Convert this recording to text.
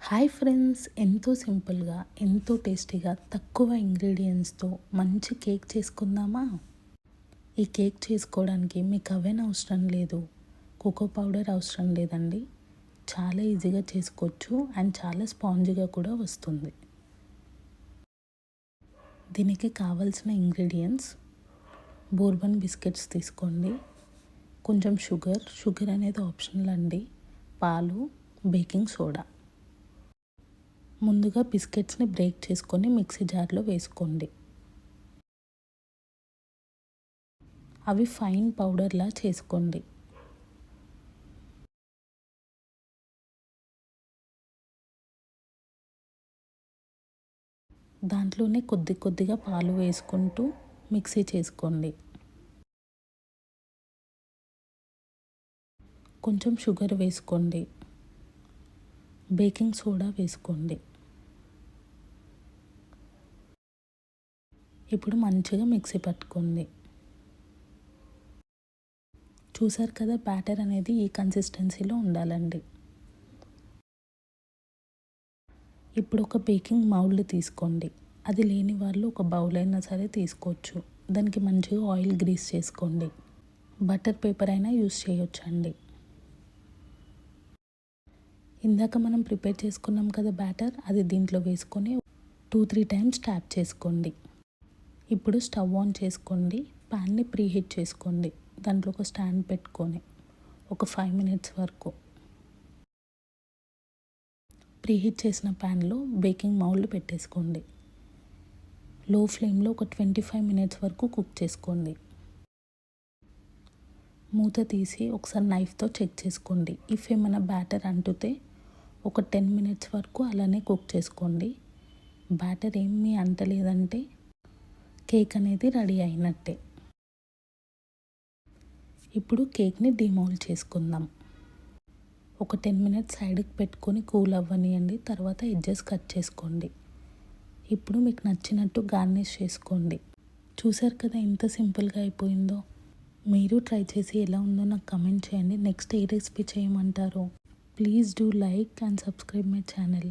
Hi friends, ఎంతో సింపుల్గా ఎంతో టేస్టీగా తక్కువ ఇంగ్రీడియంట్స్తో మంచి కేక్ చేసుకుందామా? ఈ కేక్ చేసుకోవడానికి మీకు అవెన్ అవసరం లేదు, కోకో పౌడర్ అవసరం లేదండి. చాలా ఈజీగా చేసుకోవచ్చు అండ్ చాలా స్పాంజీగా కూడా వస్తుంది. దీనికి కావాల్సిన ఇంగ్రీడియంట్స్: బోర్బన్ బిస్కెట్స్ తీసుకోండి, కొంచెం షుగర్ అనేది ఆప్షనల్ అండి, పాలు, బేకింగ్ సోడా. ముందుగా బిస్కెట్స్ని బ్రేక్ చేసుకొని మిక్సీ జార్లో వేసుకోండి. అవి ఫైన్ పౌడర్లా చేసుకోండి. దాంట్లోనే కొద్దిగా పాలు వేసుకుంటూ మిక్సీ చేసుకోండి. కొంచెం షుగర్ వేసుకోండి, బేకింగ్ సోడా వేసుకోండి. ఇప్పుడు మంచిగా మిక్సీ పట్టుకోండి. చూసారు కదా, బ్యాటర్ అనేది ఈ కన్సిస్టెన్సీలో ఉండాలండి. ఇప్పుడు ఒక బేకింగ్ మౌల్డ్ తీసుకోండి. అది లేని వాళ్ళు ఒక బౌల్ అయినా సరే తీసుకోవచ్చు. దానికి మంచిగా ఆయిల్ గ్రీస్ చేసుకోండి. బటర్ పేపర్ అయినా యూస్ చేయొచ్చండి. ఇందాక మనం ప్రిపేర్ చేసుకున్నాం కదా బ్యాటర్, అది దీంట్లో వేసుకొని 2-3 టైమ్స్ ట్యాప్ చేసుకోండి. ఇప్పుడు స్టవ్ ఆన్ చేసుకోండి, ప్యాన్ని ప్రీహీట్ చేసుకోండి. దాంట్లో ఒక స్టాండ్ పెట్టుకొని ఒక 5 మినిట్స్ వరకు ప్రీహీట్ చేసిన ప్యాన్లో బేకింగ్ మౌల్డ్ పెట్టేసుకోండి. లో ఫ్లేమ్లో ఒక 25 మినిట్స్ వరకు కుక్ చేసుకోండి. మూత తీసి ఒకసారి నైఫ్తో చెక్ చేసుకోండి. ఇఫ్ ఏమైనా బ్యాటర్ అంటుతే ఒక 10 మినిట్స్ వరకు అలానే కుక్ చేసుకోండి. బ్యాటర్ ఏమీ అంటలేదంటే కేక్ అనేది రెడీ అయినట్టే. ఇప్పుడు కేక్ని డిమౌల్డ్ చేసుకుందాం. ఒక 10 మినిట్స్ సైడ్కి పెట్టుకొని కూల్ అవ్వనియండి. తర్వాత ఎడ్జెస్ కట్ చేసుకోండి. ఇప్పుడు మీకు నచ్చినట్టు గార్నిష్ చేసుకోండి. చూసారు కదా ఎంత సింపుల్గా అయిపోయిందో. మీరు ట్రై చేసి ఎలా ఉందో నాకు కమెంట్ చేయండి. నెక్స్ట్ ఏ రెసిపీ చేయమంటారో. Please do like and subscribe my channel.